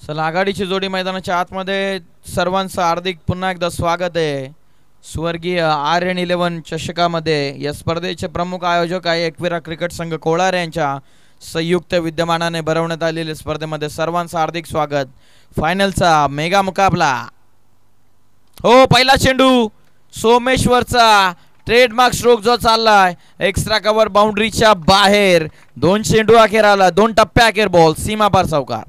चला आघाडीची जोडी मैदानाच्या आतमध्ये सर्वांचं हार्दिक पुन्हा एकदा स्वागत आहे. स्वर्गीय आर्यन 11 चषकामध्ये या स्पर्धेचे प्रमुख आयोजक आहे एकविरा क्रिकेट संघ कोलार यांच्या संयुक्त विद्यमानाने भरवण्यात आलेल्या स्पर्धेमध्ये सर्वांचं हार्दिक स्वागत. फायनलचा मेगा मुकाबला. हो, पहिला चेंडू सोमेश्वरचा ट्रेडमार्क स्ट्रोक जो चाललाय एक्स्ट्रा कव्हर बाउंड्रीच्या बाहेर. दोन चेंडू अखेर आला, दोन टप्प्या अखेर बॉल सीमा पार चौकार.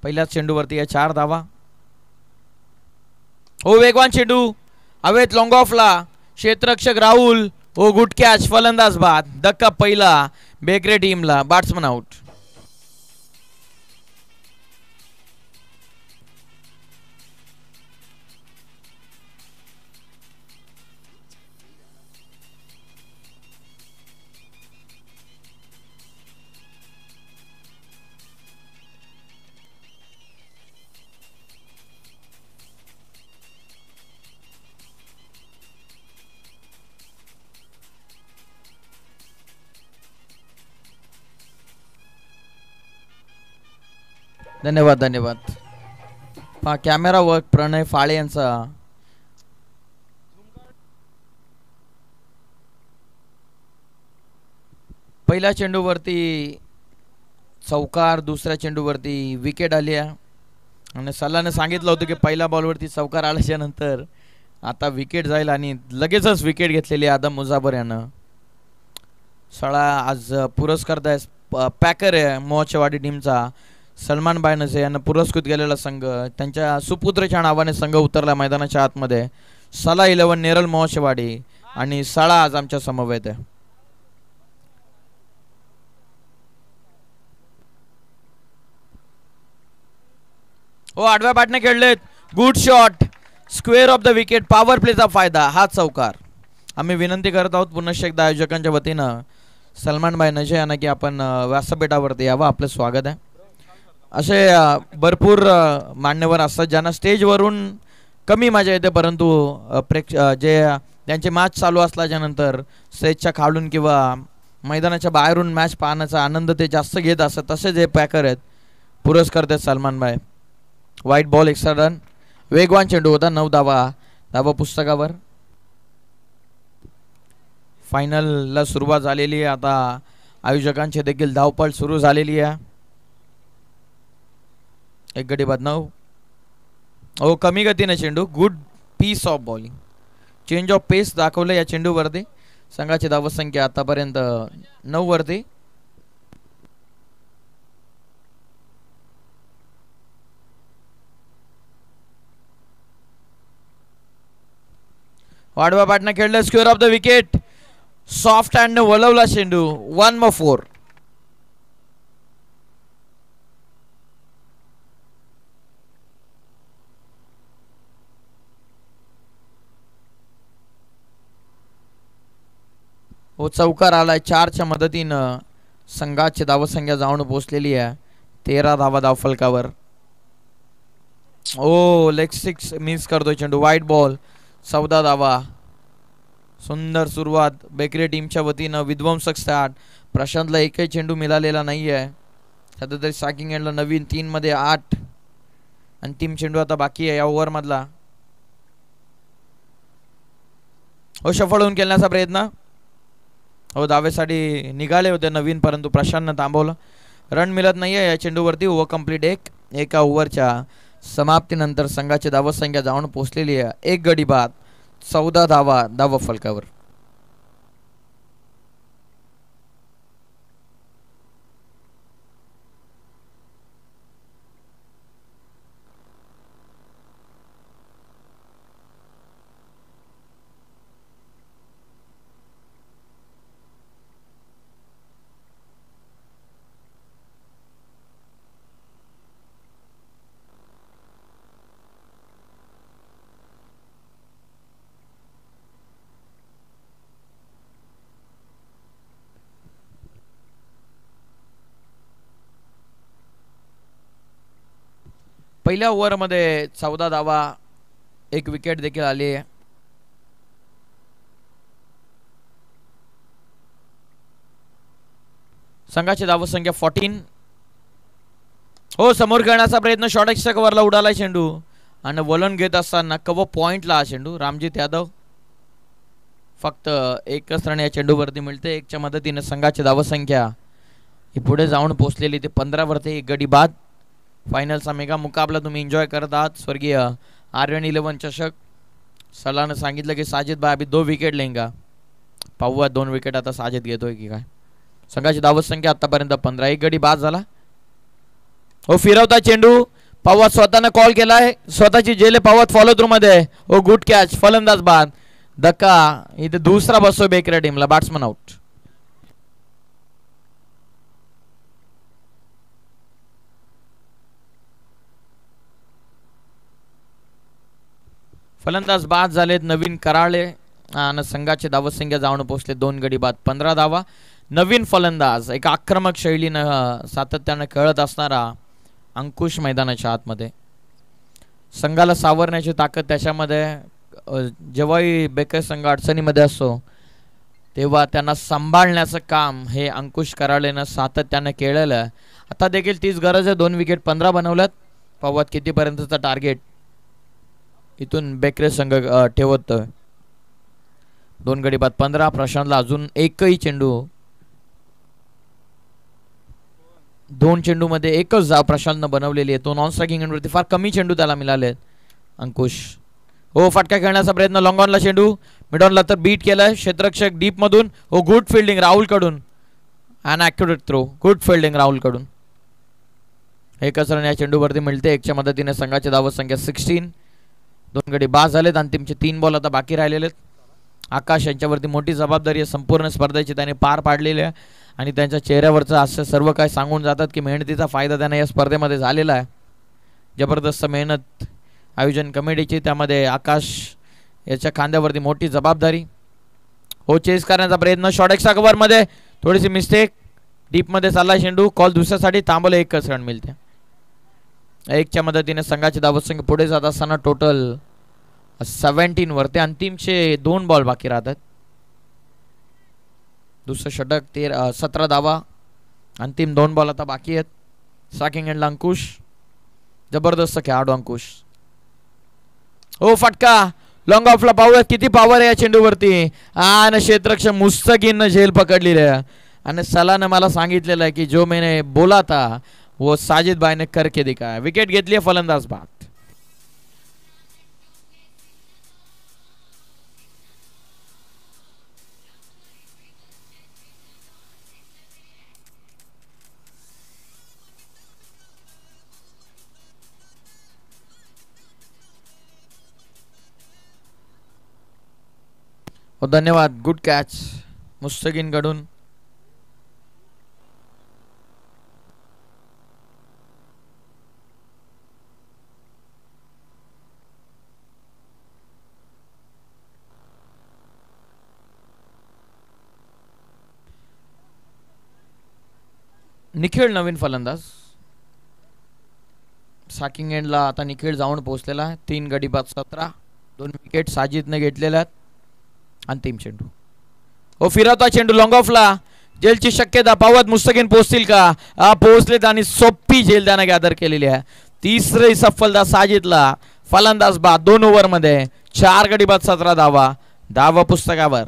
पहिल्याच चेंडूवरती आहे 4 धावा. हो, वेगवान चेंडू हवेत लॉंग ऑफला. क्षेत्ररक्षक राहुल. हो, गुड कॅच. फलंदाज बाद. धक्का पहिला बेकरे टीमला. Batsman out. धन्यवाद धन्यवाद. पहा कॅमेरा वर्क प्रणय फाळे यांचा. पहिल्या चेंडूवरती चौकार, दुसऱ्या चेंडूवरती विकेट आली आहे आणि सल्लाने सांगितलं होतं की पहिल्या बॉलवरती चौकार आल्याच्या नंतर आता विकेट जाईल आणि लगेचच विकेट घेतलेली आदम मुजाबर यानं. सळा आज पुरस्कार पॅकर आहे मोहचेवाडी टीमचा. सलमान बायनसे यांना पुरस्कृत केलेला संघ, त्यांच्या सुपुत्रच्या नावाने संघ उतरला मैदानाच्या आतमध्ये. सला 11 नेरल मोहचेवाडी आणि सळा आज आमच्या समवेत आहे. हो, आडव्या बॅटने खेळलेत. Good shot. Square off the wicket. Power प्लेचा फायदा. हा चौकार. आम्ही विनंती करत आहोत पुन्हा एकदा आयोजकांच्या वतीनं सलमान बायनसे यांना की आपण व्यासपीठावरती यावं. आपलं स्वागत आहे. असे भरपूर मान्यवर असतात ज्यांना स्टेजवरून कमी मजा येते, परंतु जे त्यांचे मॅच चालू असल्याच्यानंतर स्टेजच्या खालून किंवा मैदानाच्या बाहेरून मॅच पाहण्याचा आनंद ते जास्त घेत असतात. तसेच हे पॅकर आहेत, पुरस्कार आहेत सलमान बाय. White ball, extra run. वेगवान चेंडू होता. 9 धावा. धावा पुस्तकावर. फायनलला सुरुवात झालेली आहे. आता आयोजकांची देखील धावपळ सुरू झालेली आहे. एक गडी बाद 9. हो, कमी गतीने चेंडू. Good piece of bowling. Change of pace दाखवलं या चेंडूवरती. संघाची धावसंख्या आतापर्यंत 9 वरती. वाडवा बॅटने खेळलं. Square off the wicket. Soft hand वळवला चेंडू. 1/4. हो, चौकार आलाय. 4च्या मदतीनं संघाची धावसंख्या जाऊन पोहोचलेली आहे 13 धावा धावफलकावर. ओ, लेग 6 मिस करतोय चेंडू. White ball. 14 धावा. सुंदर सुरुवात बेकरी टीमच्या वतीनं. विध्वंसक स्टार्ट. प्रशांतला एकही चेंडू मिळालेला नाही आहे. सध्या तरी स्ट्रायकिंग एंडला नवीन 3 मध्ये 8. अंतिम चेंडू आता बाकी आहे या ओव्हरमधला. हो, सफळ होऊन खेळण्याचा प्रयत्न. हो, धावेसाठी निघाले होते नवीन, परंतु प्रशांतनं थांबवलं. रन मिळत नाही आहे या चेंडूवरती. Over complete. एका ओव्हरच्या समाप्तीनंतर संघाची धावसंख्या जाऊन पोहोचलेली आहे 1 गडी बाद. 14 धावा धावा फलकावर. पहिल्या ओव्हरमध्ये 14 धावा, 1 विकेट देखील आली आहे. संघाची धावसंख्या 14. हो, समोर खेळण्याचा प्रयत्न, शॉर्ट एक्सच्या कव्हरला उडाला चेंडू आणि वलन घेत असताना कव्हर पॉइंटला हा चेंडू. रामजित यादव फक्त एकच रन या चेंडूवरती मिळते. 1च्या मदतीने संघाची धावसंख्या ही पुढे जाऊन पोहोचलेली ते 15 वरती. 1 गडी बाद. फायनलचा मेगा मुकाबला तुम्ही एन्जॉय करत आहात. स्वर्गीय आर्यन 11 चषक. सलानं सांगितलं की साजिद भाई अभी 2 विकेट लेंगा. पाहूया 2 विकेट आता साजिद घेतोय की काय. संघाची धावसंख्या आतापर्यंत 15. 1 गडी बाद झाला. हो, फिरवता चेंडू. पवार स्वतःने कॉल केलाय, स्वतःची जेल पवार फॉलो थ्रू मध्ये. हो, गुड कॅच. फलंदाज बाद. धक्का इथे दुसरा बसतोय बेकऱ्या टीमला. Batsman out. फलंदाज बाद झालेत नवीन कराळे आणि संघाची धावसंख्या जाऊन पोहोचले 2 गडी बाद. 15 धावा. नवीन फलंदाज, एक आक्रमक शैलीनं सातत्याने खेळत असणारा अंकुश मैदानाच्या आतमध्ये. संघाला सावरण्याची ताकद त्याच्यामध्ये. जेव्हाही बेकर संघ अडचणीमध्ये असतो तेव्हा त्यांना सांभाळण्याचं काम हे अंकुश कराळेनं सातत्याने केलेलं. आता देखील तीच गरज आहे. 2 विकेट 15 बनवल्यात. पाहूयात कितीपर्यंतचं टार्गेट इथून बेकरे संघ ठेवत. 2 गडी बाद 15. प्रशांतला अजून एकही चेंडू. 2 चेंडूमध्ये एकच धाव प्रशांतनं बनवलेली आहे. तो नॉन स्ट्रायकिंग एंडवरती फार कमी चेंडू त्याला मिळाले. अंकुश हो, फटका खेळण्याचा प्रयत्न. लॉंग ऑनला चेंडू. मिड ऑनला तर बीट केलाय क्षेत्ररक्षक डीप मधून. हो, गुड फिल्डिंग राहुल कडून. An accurate throw. Good fielding Rahul कडून. एकच रन या चेंडूवरती मिळते. 1च्या मदतीने संघाची धावसंख्या 16. 2 गडी बाद झालेत. अंतिमचे 3 बॉल आता बाकी राहिलेले आहेत. आकाश यांच्यावरती मोठी जबाबदारी आहे. संपूर्ण स्पर्धेची त्याने पार पाडलेली आहे आणि त्यांच्या चेहऱ्यावरचं हास्य सर्व काही सांगून जातात की मेहनतीचा फायदा त्यांना या स्पर्धेमध्ये झालेला आहे. जबरदस्त मेहनत आयोजन कमिटीची. त्यामध्ये आकाश याच्या खांद्यावरती मोठी जबाबदारी. हो, चेस करण्याचा प्रयत्न. शॉर्ट एक्स्ट्रा कव्हरमध्ये थोडीशी मिस्टेक. डीपमध्ये चालला चेंडू. कॉल दुसऱ्यासाठी थांबवलं. 1च रन मिळते. 1च्या मदतीने संघाची धावसंख्या पुढे जात असताना टोटल 17 वरती. अंतिमचे 2 बॉल बाकी राहतात. दुसरं षटक. 17 धावा. अंतिम 2 बॉल आता बाकी आहेत. स्ट्रायकिंग एंडला अंकुश. जबरदस्त खेळाडू अंकुश. हो, फटका. लॉंग ऑफला पाहूयात किती पॉवर आहे या चेंडूवरती. आणि क्षेत्ररक्षक मुस्तकीनं झेल पकडलेली आहे आणि सलानं मला सांगितलेलं आहे की जो मैंने बोला था वो साजिद भाई ने करके दिखाया. विकेट घेतली आहे. फलंदाज बाद. धन्यवाद. गुड कॅच मुस्तकीन कडून. निखिळ नवीन फलंदाज. स्ट्रायकिंग एंडला आता निखिळ जाऊन पोहोचलेला आहे. 3 गडी बाद 17. 2 विकेट साजिदने घेतलेल्या आहेत. अंतिम चेंडू. हो, फिरवता चेंडू. लॉंग ऑफला. जेलची शक्यता. पावत मुस्तकीन पोहोचतील का. पोहोचलेत आणि सोपी जेल त्याने गॅदर केलेली आहे. तिसरी सफलता साजिदला. फलंदाज बाद. 2 ओव्हरमध्ये 4 गडी बाद 17 धावा. धावा पुस्तकावर.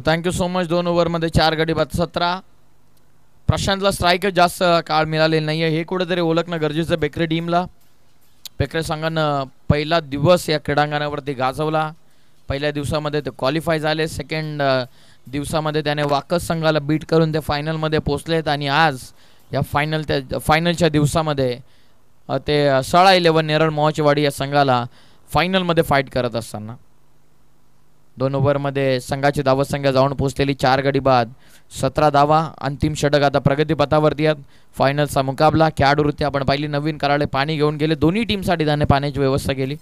Thank you so much. 2 ओव्हरमध्ये 4 गडी बाद 17. प्रशांतला स्ट्राईकच जास्त काळ मिळालेला नाही आहे हे कुठेतरी ओळखणं गरजेचं बेकरे टीमला. बेकरे संघानं पहिला दिवस या क्रीडांगणावरती गाजवला. पहिल्या दिवसामध्ये ते क्वालिफाय झाले. सेकंड दिवसामध्ये त्याने वाकस संघाला बीट करून ते फायनलमध्ये पोहोचलेत आणि आज या फायनलच्या दिवसामध्ये ते सळा 11 नेरळ मोहोचवाडी या संघाला फायनलमध्ये फाईट करत असताना 2 ओव्हरमध्ये संघाची धावत संख्या जाऊन पोहोचलेली 4 गडी बाद 17 धावा. अंतिम षटक आता प्रगतीपथावरती आहेत. फायनलचा मुकाबला खेळाडूवृत्ती आपण पाहिली. नवीन कराडे पाणी घेऊन गेले. दोन्ही टीमसाठी त्याने पाण्याची व्यवस्था केली.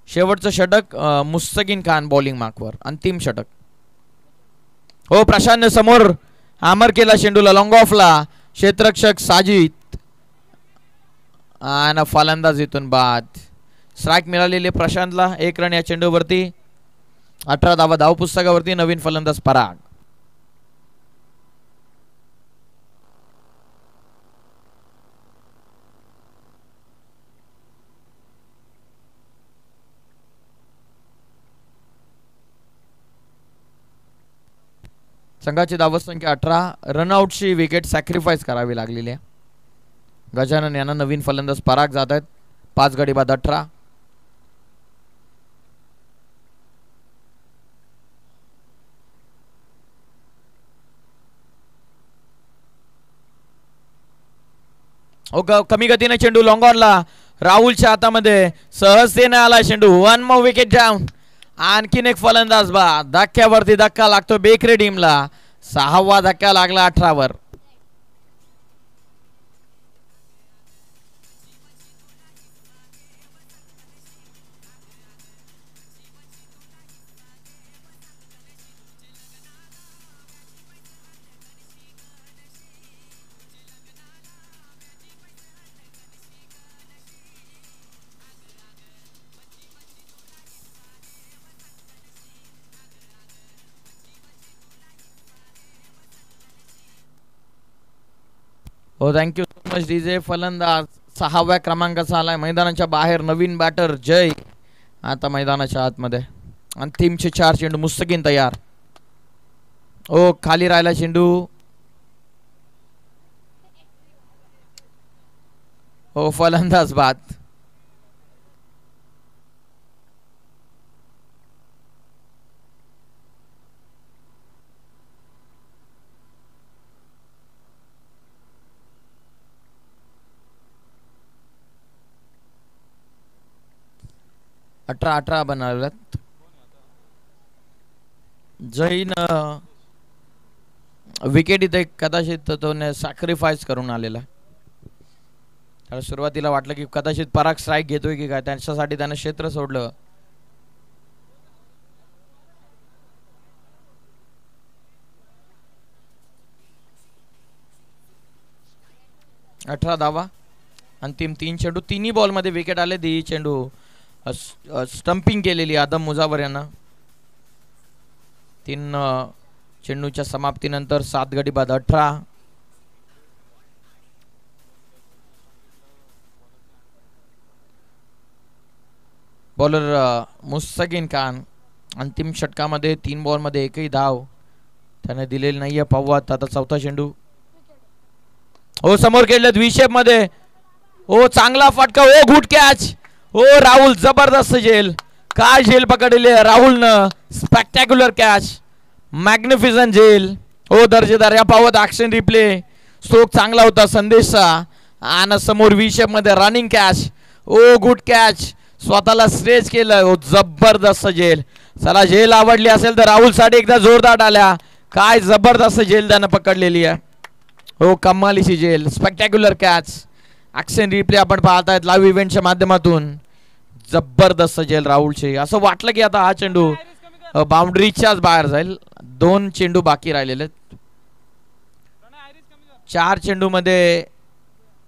शेवटचं षटक मुस्तकीन खान बॉलिंग मार्कवर. अंतिम षटक. हो प्रशांतने समोर हामर केला चेंडूला लॉंग ऑफला. क्षेत्ररक्षक साजिद आणि फलंदाज इथून बाद. स्ट्राईक मिळालेली प्रशांतला. 1 रन या चेंडूवरती. 18 धावा धाव पुस्तकावरती. नवीन फलंदाज पराग. संघाची धावत संख्या 18. रनआउटची विकेट सॅक्रिफाईस करावी लागलेली आहे. गजानन यांना नवीन फलंदाज पराग जात आहेत. 5 गडी बाद 18. कमी गतीने चेंडू लॉंग ऑनला. राहुलच्या हातामध्ये सहजतेने आला चेंडू. 1 मोर विकेट डाऊन. आणखीन एक फलंदाज बाद. धक्क्यावरती धक्का लागतो बेकरे टीमला. 6वा धक्का लागला 18 वर. हो थँक्यू सो मच डीजे. फलंदाज 6व्या क्रमांकाचा आलाय. मैदानाच्या बाहेर नवीन बॅटर जय आता मैदानाच्या आतमध्ये. अंतिमचे 4 चेंडू. मुस्तकीन तयार. ओ खाली राहिला चेंडू. हो फलंदाज बाद. अठरा बनवल्यात. जैन विकेट इथे कदाचित तो सॅक्रिफाईस करून आलेला. त्याला सुरुवातीला वाटलं की कदाचित पराग स्ट्राईक घेतोय की काय. त्याच्यासाठी त्यानं क्षेत्र सोडलं. अठरा धावा. अंतिम 3 चेंडू. तिन्ही बॉलमध्ये विकेट आले. दी चेंडू स्टंपिंग केलेली आदम मुजावर यांना. 3 चेंडूच्या समाप्तीनंतर 7 गडी बाद 18. बॉलर मुस्तकीन खान. अंतिम षटकामध्ये 3 बॉलमध्ये एकही धाव त्याने दिलेली नाहीये. पाहू आता 4था चेंडू. हो समोर केले द्विशेप मध्ये. हो चांगला फटका. हो गुड कॅच. हो राहुल जबरदस्त झेल. काय झेल पकडले राहुलनं. Spectacular catch. मॅग्निफिसंट झेल. हो दर्जेदार. या पावत ॲक्शन रिप्ले. स्ट्रोक चांगला होता संदेशचा. आणि समोर विशेप मध्ये रनिंग कॅच. ओ गुड कॅच. स्वतःला स्ट्रेच केलं. हो जबरदस्त झेल. चला झेल आवडली असेल तर राहुल साठी एकदा जोरदार टाळ्या. काय जबरदस्त झेल त्यानं पकडलेली आहे. हो कमालीची झेल. Spectacular catch. ॲक्शन रिप्ले आपण पाहतायत लाईव्ह इव्हेंटच्या माध्यमातून. जबरदस्त झेल राहुलची. असं वाटलं की आता हा चेंडू बाउंड्रीच्याच बाहेर जाईल. 2 चेंडू बाकी राहिलेले. 4 चेंडू मध्ये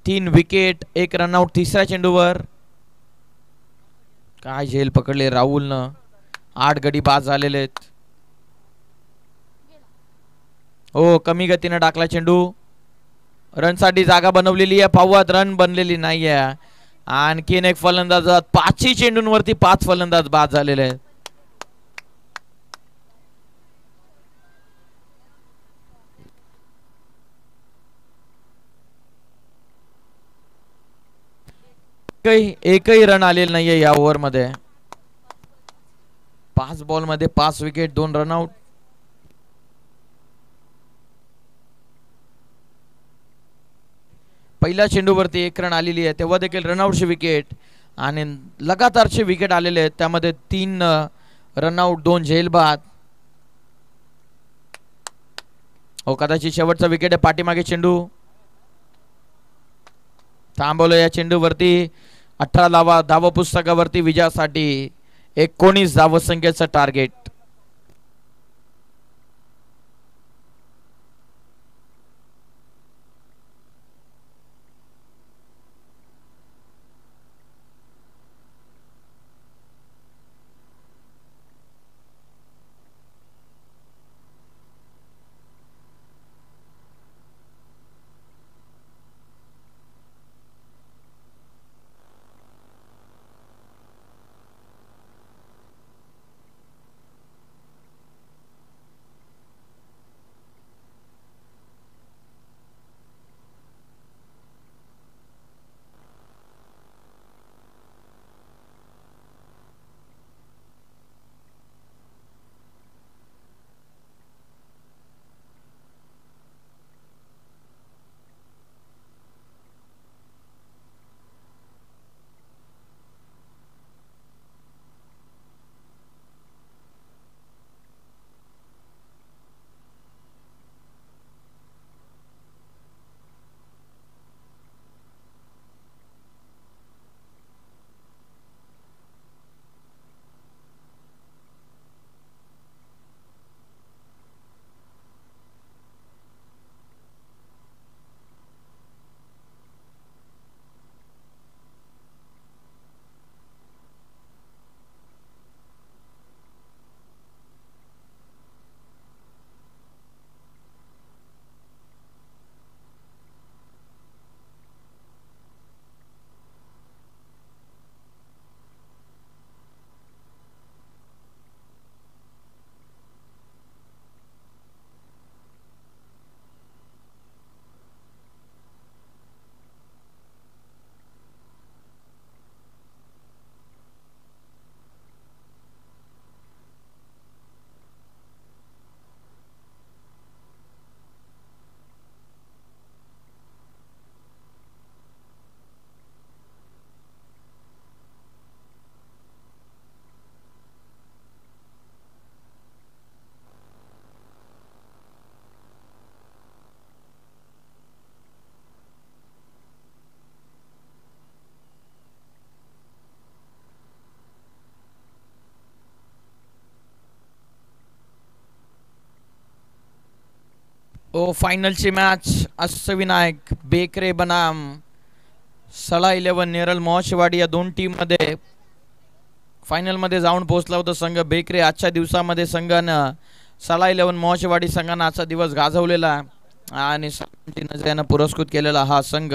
3 विकेट 1 रनआउट. 3ऱ्या चेंडूवर काय झेल पकडले राहुलनं. 8 गडी बाद झालेले आहेत. हो कमी गतीने टाकला चेंडू. रनसाठी जागा बनवलेली आहे. पावत रन बनलेली नाहीये. आणखीन एक फलंदाज. 5ही चेंडूंवरती 5 फलंदाज बाद झालेले आहेत. एकही रन आलेला नाहीये या ओव्हर मध्ये. 5 बॉल मध्ये 5 विकेट 2 रनआउट. . पहिल्या चेंडूवरती 1 रन आलेली आहे, तेव्हा देखील रनआउटची विकेट आणि लगातारचे विकेट आलेले आहेत, त्यामध्ये 3 रनआउट 2 झेलबाद. हो, कदाचित शेवटचा विकेट आहे. पाठीमागे चेंडू थांबवलं. या चेंडूवरती 18 धावा पुस्तकावरती विजयासाठी 19 धावसंख्येचं टार्गेट. ओ फायनलची मॅच अष्टविनायक बेकरे बनाम सळा 11 नेरल मोहशेवाडी या दोन टीम मध्ये फायनल मध्ये जाऊन पोहोचला होता संघ बेकरे. आजच्या दिवसामध्ये संघानं सळा 11 मोहशेवाडी संघानं आजचा दिवस गाजवलेला आणि नजरेनं पुरस्कृत केलेला हा संघ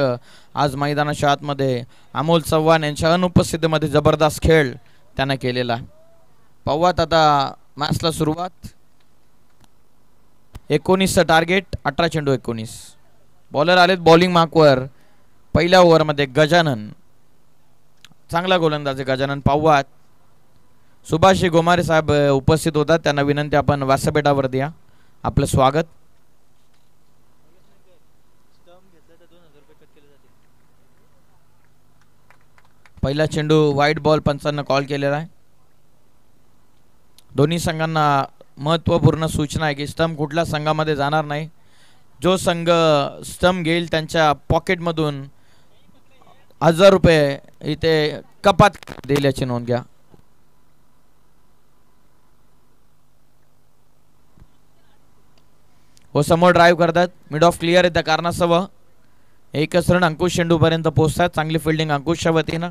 आज मैदानाच्या आतमध्ये अमोल चव्हाण यांच्या अनुपस्थितीमध्ये जबरदस्त खेळ त्यानं केलेला. पाहूयात आता मॅचला सुरुवात. 19चं टार्गेट, 18 चेंडू 19. बॉलर आलेत बॉलिंग मार्कवर. पहिल्या ओव्हरमध्ये गजानन, चांगला गोलंदाज आहे गजानन. पाहूयात सुभाष गोमारे साहेब उपस्थित होतात, त्यांना विनंती आपण व्यासपीठावर द्या. आपलं स्वागत. पहिला चेंडू वाईट बॉल पंचांना कॉल केलेला आहे. दोन्ही संघांना महत्त्वपूर्ण सूचना आहे की स्टंप कुठल्या संघामध्ये जाणार नाही. जो संघ स्टंप घेईल त्यांच्या पॉकेटमधून 1000 रुपये इथे कपात देईल याची नोंद घ्या. हो, समोर ड्राईव्ह करतात, मिड ऑफ क्लिअर आहे त्या कारणास्तव 1 रन अंकुश चेंडूपर्यंत पोहोचतात. चांगली फिल्डिंग अंकुशच्या वतीनं.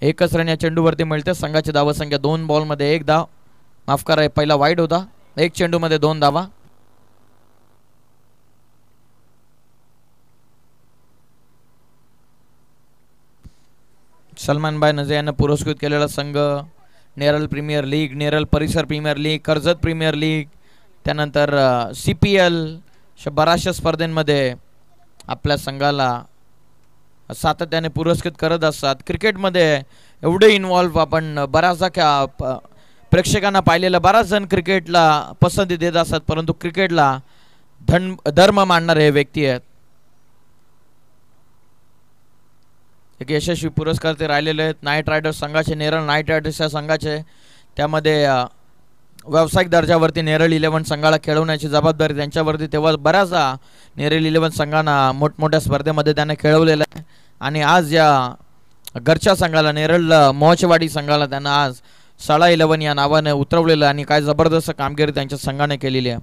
1 रन या चेंडूवरती मिळते. संघाची धावसंख्या 2 बॉलमध्ये 1 धाव, माफ करा पहिला वाईड होता. 1 चेंडूमध्ये 2 धावा. सलमानबाई नजे यांना पुरस्कृत केलेला संघ नेरल प्रीमियर लीग, नेरल परिसर premier league, Karjat premier league, त्यानंतर CPL बऱ्याचशा स्पर्धेमध्ये आपल्या संघाला सातत्याने पुरस्कृत करत असतात. क्रिकेटमध्ये एवढे इन्व्हॉल्व आपण बऱ्याचदा प्रेक्षकांना पाहिलेलं, बराच जण क्रिकेटला पसंती देत असतात, परंतु क्रिकेटला धर्म मानणारे हे व्यक्ती आहेत. एक यशस्वी पुरस्कार ते राहिलेले आहेत. नाईट रायडर्स संघाचे, नेरळ नाईट रायडर्सच्या संघाचे, त्यामध्ये व्यावसायिक दर्जावरती नेरळ 11 संघाला खेळवण्याची जबाबदारी त्यांच्यावरती. तेव्हा बऱ्याचदा नेरळ 11 संघांना मोठमोठ्या स्पर्धेमध्ये त्याने खेळवलेलं आहे. आणि आज या घरच्या संघाला, नेरळ मोहचवाडी संघाला त्यांना आज सळा 11 या नावाने उतरवलेलं आणि काय जबरदस्त कामगिरी त्यांच्या संघाने केलेली आहे.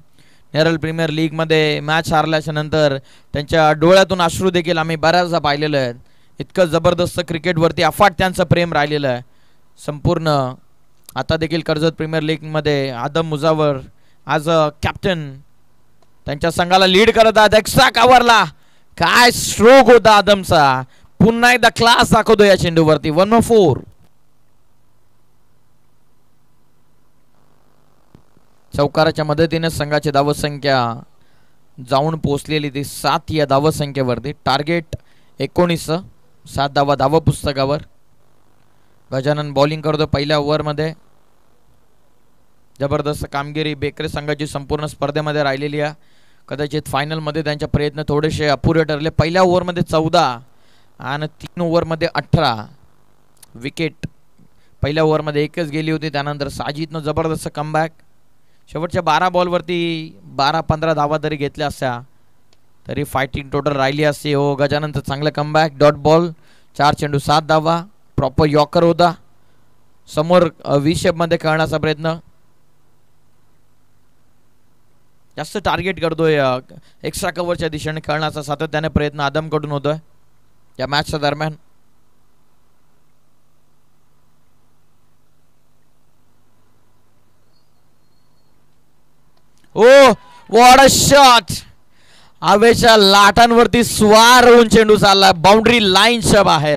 नेरळ प्रीमियर लीगमध्ये मॅच हारल्याच्या नंतर त्यांच्या डोळ्यातून अश्रू देखील आम्ही बऱ्याचदा पाहिलेलं आहे. इतकं जबरदस्त क्रिकेटवरती अफाट त्यांचं प्रेम राहिलेलं आहे संपूर्ण. आता देखील कर्जत प्रीमियर लीगमध्ये आदम मुजावर आज कॅप्टन त्यांच्या संघाला लीड करत आहेत. एक्स्ट्रा कव्हरला काय स्ट्रोक होता आदमचा, पुन्हा एकदा क्लास दाखवतो या चेंडूवरती. 1-4. चौकाराच्या मदतीने संघाची धावसंख्या जाऊन पोहोचलेली ती 7 या धावसंख्येवरती. टार्गेट 19, 7 धावा धाव पुस्तकावर. गजानन बॉलिंग करतो पहिल्या ओव्हरमध्ये. जबरदस्त कामगिरी बेकरे संघाची संपूर्ण स्पर्धेमध्ये राहिलेली आहे. कदाचित फायनलमध्ये त्यांचे प्रयत्न थोडेसे अपुरे ठरले. पहिल्या ओव्हरमध्ये 14 आणि 3 ओव्हरमध्ये 18 विकेट. पहिल्या ओव्हरमध्ये एकच गेली होती. त्यानंतर साजिदनं जबरदस्त कमबॅक. शेवटच्या 12 बॉलवरती 12-15 धावा जरी घेतल्या असत्या तरी फायटिंग टोटल राहिली असती. हो, गजाननचं चांगलं कमबॅक. डॉट बॉल, 4 चेंडू 7 धावा. प्रॉपर यॉकर होता. समोर व्ही शेपमध्ये खेळण्याचा प्रयत्न. जास्त टार्गेट करतोय, एक्स्ट्रा कव्हरच्या दिशेने खेळण्याचा सातत्याने प्रयत्न आदमकडून होतोय या मॅचच्या दरम्यान. ओ व्हॉट अ शॉट. हवेच्या लाटांवरती स्वार होऊन चेंडू चालला बाउंड्री लाईनच्या बाहेर.